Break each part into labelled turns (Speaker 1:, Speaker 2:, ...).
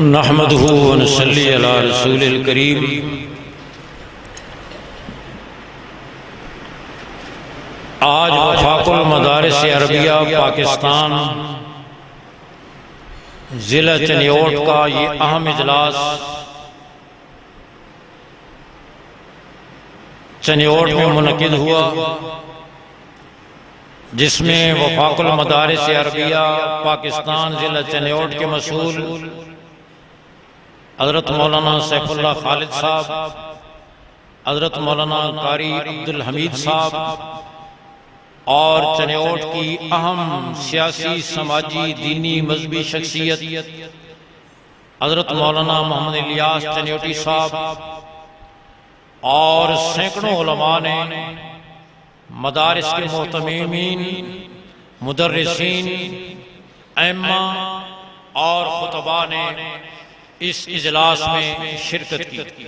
Speaker 1: नहमदुहु व नसल्ली अला रसूलिल करीम। आज वफाकुल मदारिस अरबिया पाकिस्तान ज़िला चनियोट का ये अहम इजलास चनियोट में मुनक़िद हुआ, जिसमें वफाकुल मदारिस अरबिया पाकिस्तान ज़िला चनियोट के मसूल हज़रत मौलाना सैफुल्लाह खालिद साहब, हज़रत मौलाना कारी अब्दुल हमीद साहब और चनियोट की अहम सियासी, समाजी, दीनी, मजहबी शख्सियत हज़रत मौलाना मोहम्मद इलियास चनियोटी साहब और सैकड़ों उलमा ने, मदारिस के मोहतमीमीन, मुदर्रिसीन, ऐम्मा और खुतबा ने इस इजलास में शिरकत की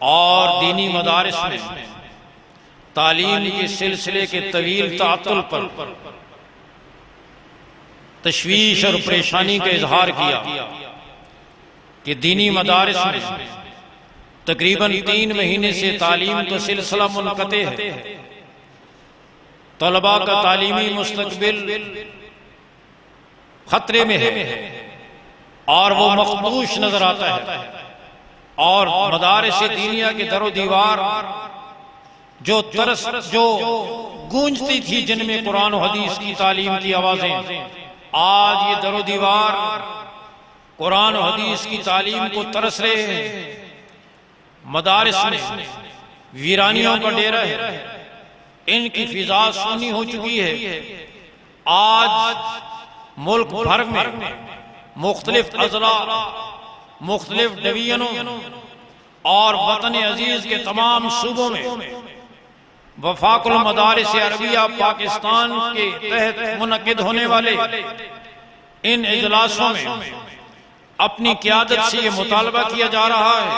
Speaker 1: और दीनी मदारिस में तालीम के सिलसिले के तवील तातुल पर तशवीश और परेशानी का इजहार किया कि दीनी मदारिस में तकरीबन 3 महीने से तालीम तो सिलसिला मुनक़ते है, तलबा का तालीमी मुस्तक़बिल खतरे में है और वो मखदूश नजर आता है। और मदारिस दीनिया के दरो दीवार जो गूंजती थी, जिनमें कुरान और हदीस की तालीम की आवाजें, आज ये दरो दीवार कुरान और हदीस की तालीम को तरस रहे हैं। मदारिस में वीरानियों का डेरा है, इनकी फिजा सुनी हो चुकी है। आज मुल्क भर में मुख्तलिफ अजला, मुख्तलिफ डिवीजनों और वतन अजीज के तमाम सूबों में वफाकुल मदारिस अरबिया पाकिस्तान के तहत मुनक़िद होने वाले इन इजलासों में अपनी क़यादत से ये मुतालबा किया जा रहा है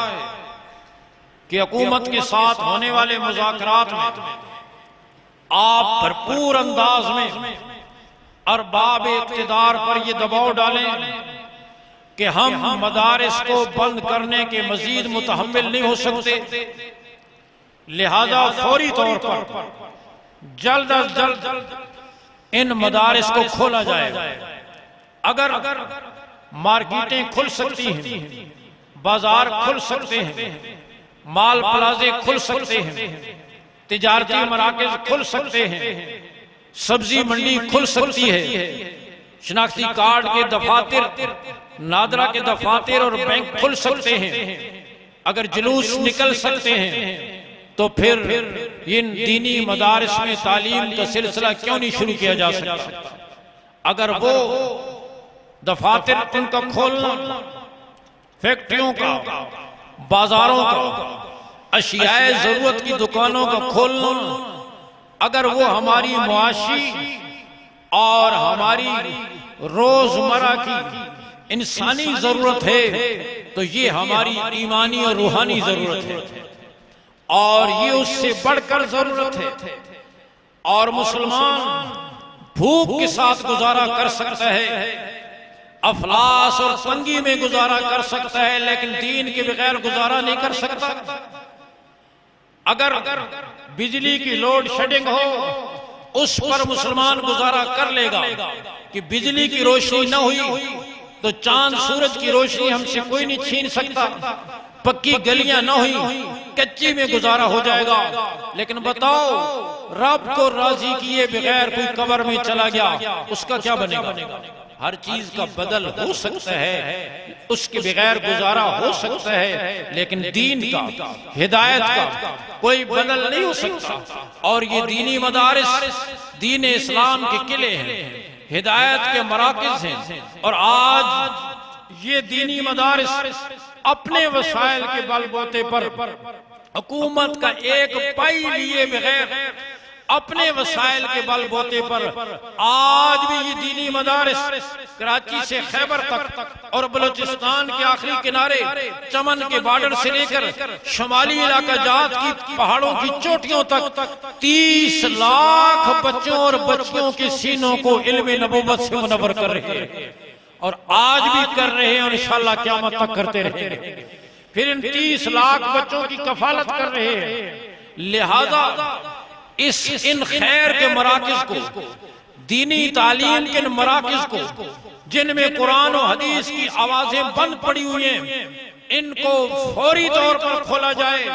Speaker 1: कि हुकूमत के साथ होने वाले मुज़ाकरात में आप भरपूर अंदाज में अरबाब इक़्तिदार पर यह दबाव डालें कि हम मदारिस को बंद करने के मजीद मुतहम्मिल नहीं हो सकते, लिहाजा फौरी तौर पर जल्द अज जल्द इन मदारिस को खोला जाए। अगर मार्केटें खुल सकती हैं, बाजार खुल सकते हैं, माल प्लाजे खुल सकते हैं, तिजारती मराकज़ खुल सकते हैं, सब्जी मंडी खुल सकती है, शनाख्ती कार्ड के दफातर, नादरा के दफातर और बैंक खुल सकते हैं, अगर जुलूस निकल सकते हैं, तो फिर इन दीनी मदारिस में तालीम का सिलसिला क्यों नहीं शुरू किया जा सकता। अगर वो दफातर उनका खोलना, फैक्ट्रियों का, बाजारों का, अशियाए जरूरत की दुकानों का खोलना, अगर वो हमारी मुआशी और हमारी रोजमर्रा की इंसानी जरूरत है, तो ये हमारी ईमानी और रूहानी जरूरत है और ये उससे बढ़कर जरूरत है। और मुसलमान भूख के साथ गुजारा कर सकता है, अफलास और तंगी में गुजारा कर सकता है, लेकिन दीन के बगैर गुजारा नहीं कर सकता। अगर बिजली की लोड शेडिंग हो, उस पर मुसलमान गुजारा कर लेगा कि बिजली की रोशनी न हुई तो चांद सूरज की रोशनी हमसे कोई नहीं छीन सकता, पक्की गलियां न हुई, कच्ची में गुजारा हो जाएगा। लेकिन बताओ, रब को राजी किए बगैर कोई कब्र में चला गया, उसका क्या बनेगा? हर चीज का बदल हो सकता है, उसके बगैर गुजारा हो सकता है, लेकिन दीन का, हिदायत का कोई बदल नहीं हो सकता। और ये दीनी मदारिस दीन इस्लाम के किले हैं, हिदायत के मराकिज़ हैं। और आज ये दीनी मदारिस अपने वसाइल के बलबूते पर हुकूमत का एक पाई लिए बगैर, अपने वसाइल के बलबूते पर आज भी ये दीनी मदारिस कराची से खैबर तक और बलूचिस्तान के आखिरी किनारे, चमन के बॉर्डर से लेकर शुमाली इलाका जात की पहाड़ों की चोटियों तक 30 लाख बच्चों और बच्चियों के सीनों को इल्म नबूवत से मुनव्वर कर रहे हैं। और आज भी कर रहे हैं और इंशाअल्लाह क़यामत तक करते रहेंगे। फिर इन 30 लाख बच्चों की कफालत कर रहे हैं। लिहाजा इन खैर के मराकिज को, दीनी तालीम के मराकिज को, जिनमें कुरान और हदीस की आवाजें बंद पड़ी हुई हैं, इनको फौरी तौर पर खोला जाए।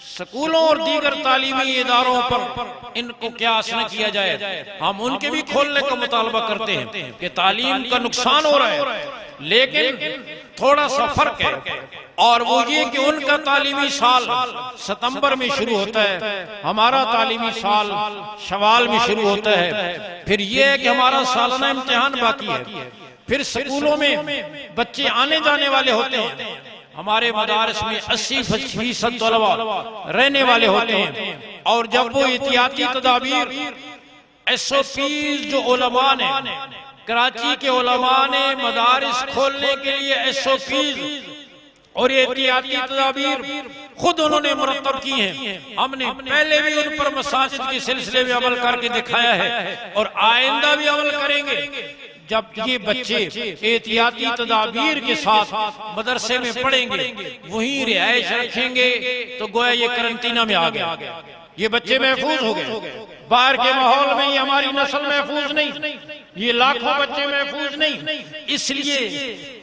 Speaker 1: स्कूलों और दीगर तालीमी इदारों पर इनको क्यास न किया जाए। हम उनके भी खोलने का मुतालबा करते हैं कि तालीम का नुकसान हो रहा है, लेकिन थोड़ा सा फर्क है, और वो ये कि उनका तालीमी साल सितंबर में शुरू होता है, हमारा तालीमी साल शवाल में शुरू होता है। फिर ये है कि हमारा सालाना इम्तिहान बाकी है, फिर स्कूलों में बच्चे आने जाने वाले होते हैं। हमारे मदारस में 80% तलबा रहने वाले होते हैं, और जब वो एहतियाती तदाबीर SOPs जो उलमा ने, कराची के उलमा ने मदारिस खोलने के लिए SOPs और एहतियाती तदाबीर खुद उन्होंने मुरत्तब की हैं। हमने पहले भी उन पर मसाजिद के सिलसिले में अमल करके दिखाया है और आइंदा भी अमल करेंगे। जब ये बच्चे एहतियाती तदाबीर के साथ मदरसे में पढ़ेंगे, वहीं रिहाइश रखेंगे, तो गोया ये करंटीना में आ गया, ये बच्चे महफूज हो गए। बाहर के माहौल में ये हमारी नस्ल महफूज नहीं, ये लाखों बच्चे महफूज नहीं। इसलिए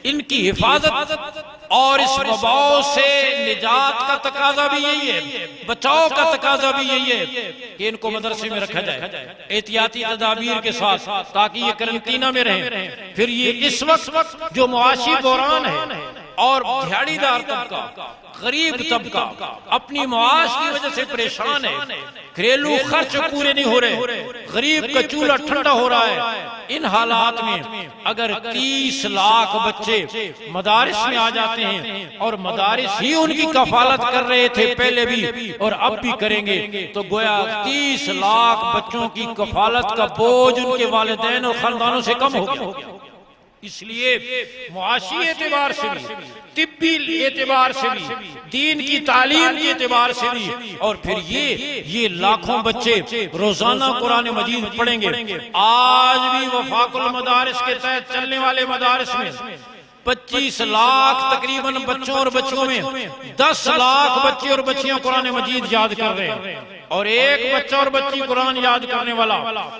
Speaker 1: इनकी हिफाजत और इस वबाओं से निजात का तकाजा भी यही है, बचाव का तकाजा भी यही है कि इनको मदरसे में रखा जाए एहतियाती तदाबीर के साथ, ताकि ये करंटीना में रहें। फिर ये इस वक्त जो मुआशी बहरान है और दिहाड़ीदार तबका, गरीब तबका अपनी मुआश की वजह से परेशान है, घरेलू खर्च पूरे नहीं हो रहे, गरीब का चूल्हा ठंडा हो रहा है। इन हालात में अगर 30 लाख बच्चे मदारिस में आ जाते हैं, और मदारिस ही उनकी कफालत कर रहे थे पहले भी और अब भी करेंगे, तो गोया 30 लाख बच्चों की कफालत का बोझ उनके वालिदैन और खानदानों से कम हो गया। इसलिए मुआशी एतबार से भी, तिब्बी एतबार से भी, दीन की तालीम के एतबार से भी, और फिर ये लाखों बच्चे रोजाना कुरान मजीद पढ़ेंगे। आज भी वफाकुल मदारिस के तहत चलने वाले मदारिस में 25 लाख तकरीबन बच्चों और बच्चियों में 10 लाख बच्चे और बच्चियां कुरान मजीद याद कर रहे हैं, और एक बच्चा और बच्ची कुरान याद करने वाला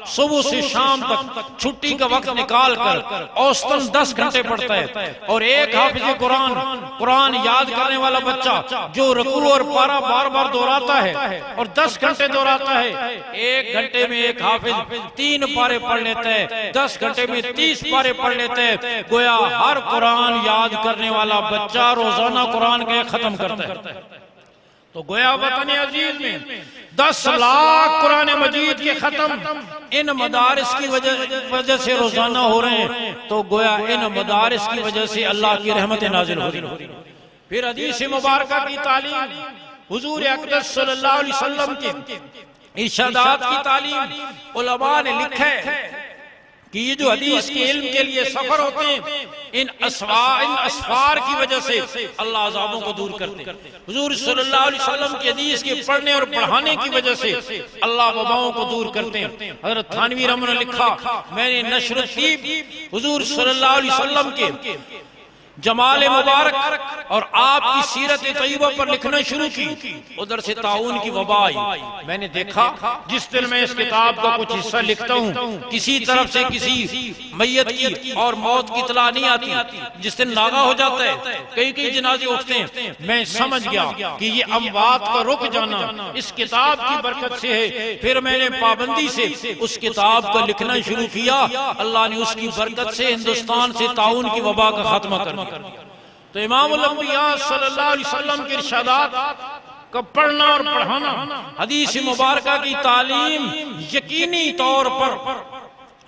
Speaker 1: सुबह से शाम तक छुट्टी का वक्त निकाल कर औसतन 10 घंटे पढ़ता है। और एक हाफिज कुरान याद करने वाला बच्चा जो रुकू और पारा बार बार दोहराता है और 10 घंटे दोहराता है, 1 घंटे में एक हाफिज 3 पारे पढ़ लेता है, 10 घंटे में 30 पारे पढ़ लेता है। गोया हर कुरान याद करने वाला बच्चा रोजाना कुरान के खत्म करता है। तो गोया वतन अजीज में 10 लाख कुरान मजीद के खत्म इन मदारिस की वजह से रोजाना हो रहे हैं, तो गोया इन मदारिस की वजह से अल्लाह की रहमत नाजिल हो रही। फिर हदीस मुबारका की तालीम, हुजूर अक़दस सल्लल्लाहु अलैहि वसल्लम के इरशादात की तालीम उलमा ने लिखा है कि ये जो हदीस के इल्म के लिए सफर होते हैं, इन असफार की वजह से अल्लाह अज़ाबों को दूर करते हैं। हुजूर सल्लल्लाहु अलैहि वसल्लम की हदीस के पढ़ने और पढ़ाने की वजह से अल्लाह वबाओं को दूर करते हैं। हज़रत थानवी रहमतुल्लाह ने लिखा, मैंने नशरुद्दीन हुजूर सल्लल्लाहु अलैहि वसल्लम के जमाल मुबारक और आपकी सीरत तय्यबा पर लिखना शुरू की, उधर से ताउन की वबा आई। मैंने देखा जिस दिन मैं इस किताब का कुछ हिस्सा लिखता हूँ, किसी तरफ से किसी मैयत की और मौत की इत्तला नहीं आती, जिस दिन नागा हो जाता है, कई जनाजे उठते हैं, मैं समझ गया कि ये अमवात का रुक जाना इस किताब की बरकत से है। फिर मैंने पाबंदी से उस किताब का लिखना शुरू किया, अल्लाह ने उसकी बरकत से हिंदुस्तान से ताउन की वबा का खात्मा कर। तो इमामुल अंबिया सल्लल्लाहु अलैहि वसल्लम के इरशादात का पढ़ना और पढ़ाना, हदीस मुबारका की तालीम यकीनी तौर पर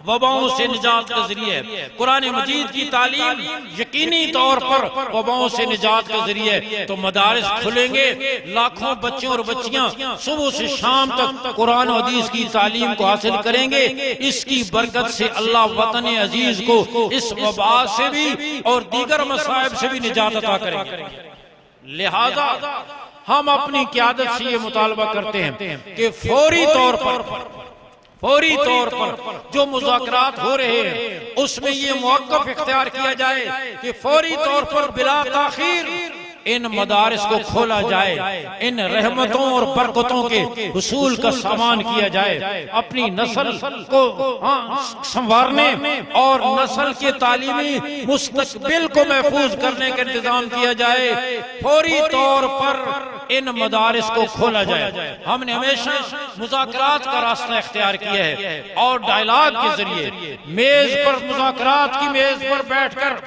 Speaker 1: वबाओं से निजात का जरिया है। कुरान मजीद की तालीम यकीनी तौर पर वबाओं से निजात का जरिया है। तो मदारिस खुलेंगे, लाखों बच्चे और बच्चियां सुबह से शाम तक कुरान और हदीस की तालीम को हासिल करेंगे। इसकी बरकत से अल्लाह वतन अजीज को इस वबा से भी और दीगर मसाइब से भी निजात अता करेंगे। लिहाजा हम अपनी क़यादत से ये मुतालबा करते हैं कि फौरी तौर पर जो मुज़ाकरात हो रहे हैं उसमें ये मौक़िफ़ इख्तियार किया जाए कि फौरी तौर पर बिला ताख़ीर इन मदारिस को खोला जाए, इन रहमतों और बरकतों के हुसूल का सामान किया जाए, अपनी नस्ल को संवारने और नस्ल के तालीमी मुस्तकबिल को महफूज करने का इंतजाम किया जाए। फौरी तौर पर इन मदारिस को खोला जाए। हमने हमेशा मुज़ाकरात का रास्ता इख्तियार किया है और डायलॉग के जरिए मेज पर, मुज़ाकरात की मेज पर बैठकर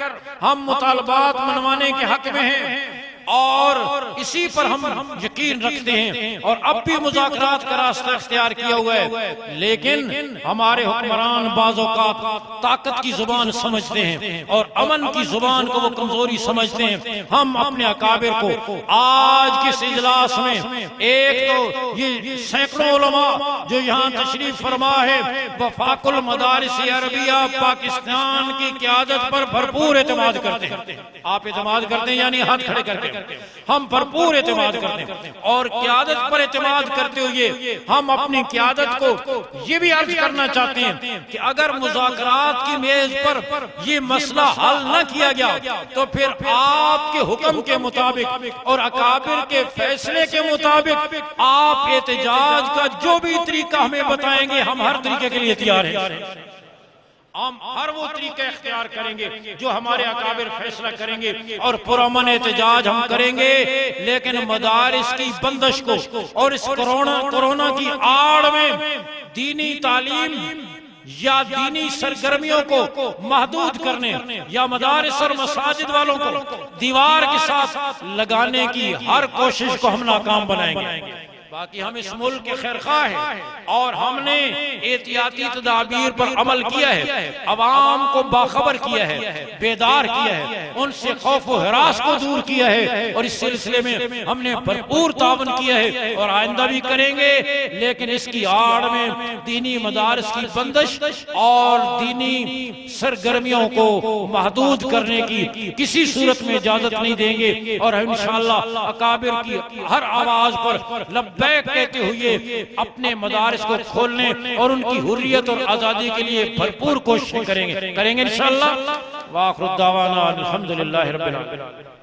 Speaker 1: हम मुतालबात मनवाने के हक में हैं और इसी पर हम यकीन रखते हैं और अब भी मुज़ाकरात का रास्ता इख्तियार किया हुआ है। लेकिन हमारे हुक्मरान बाज़ औक़ात ताकत की जुबान समझते हैं और अमन की जुबान को वो कमजोरी समझते हैं। हम अपने अकाबिर को आज के इस इजलास में, एक तो ये सैकड़ों उलमा जो यहाँ तशरीफ फरमा है, वफाकुल मदारिस अरबिया पाकिस्तान की क़यादत पर भरपूर एतमाद करते हैं। आप एतमाद करते हैं यानी हाथ खड़े करके, हम भरपूर एतमाद करते हैं और क़यादत पर एतमाद करते हुए हम अपनी क़यादत को ये भी अर्ज करना चाहते हैं कि अगर मुज़ाकरात की मेज पर ये मसला हल न किया गया तो फिर आपके हुक्म के मुताबिक और अकाबिर के फैसले के मुताबिक आप एहतजाज का जो भी तरीका हमें बताएंगे हम हर तरीके के लिए तैयार हैं। हम हर वो तरीका इख्तियार करेंगे जो हमारे अकाबिर फैसला करेंगे और पुरअमन एहतजाज हम करेंगे। लेकिन मदारिस की बंदिश को और इस कोरोना की आड़ में दीनी तालीम या दीनी सरगर्मियों को महदूद करने या मदारिस और मसाजिद वालों को दीवार के साथ लगाने की हर कोशिश को हम नाकाम बनाएंगे। बाकी हम इस मुल्क के खैरखा हैं और हमने एहतियाती तदाबीर पर अमल किया है, अवाम को बाखबर किया है, बेदार किया है, उनसे खौफ व हिरास को दूर किया है और इस सिलसिले में हमने भरपूर तावन किया है और आइंदा भी करेंगे। लेकिन इसकी आड़ में दीनी मदारिस की बंदिश और दीनी सरगर्मियों को महदूद करने की किसी सूरत में इजाजत नहीं देंगे और इंशाअल्लाह अकाबिर की हर आवाज पर लब्बैक कहते हुए अपने मदारिस को खोलने और उनकी हुर्रियत और आजादी के लिए भरपूर कोशिश करेंगे इंशाअल्लाह। व आखिर दावाना अल्हम्दुलिल्लाहि रब्बिल आलमीन।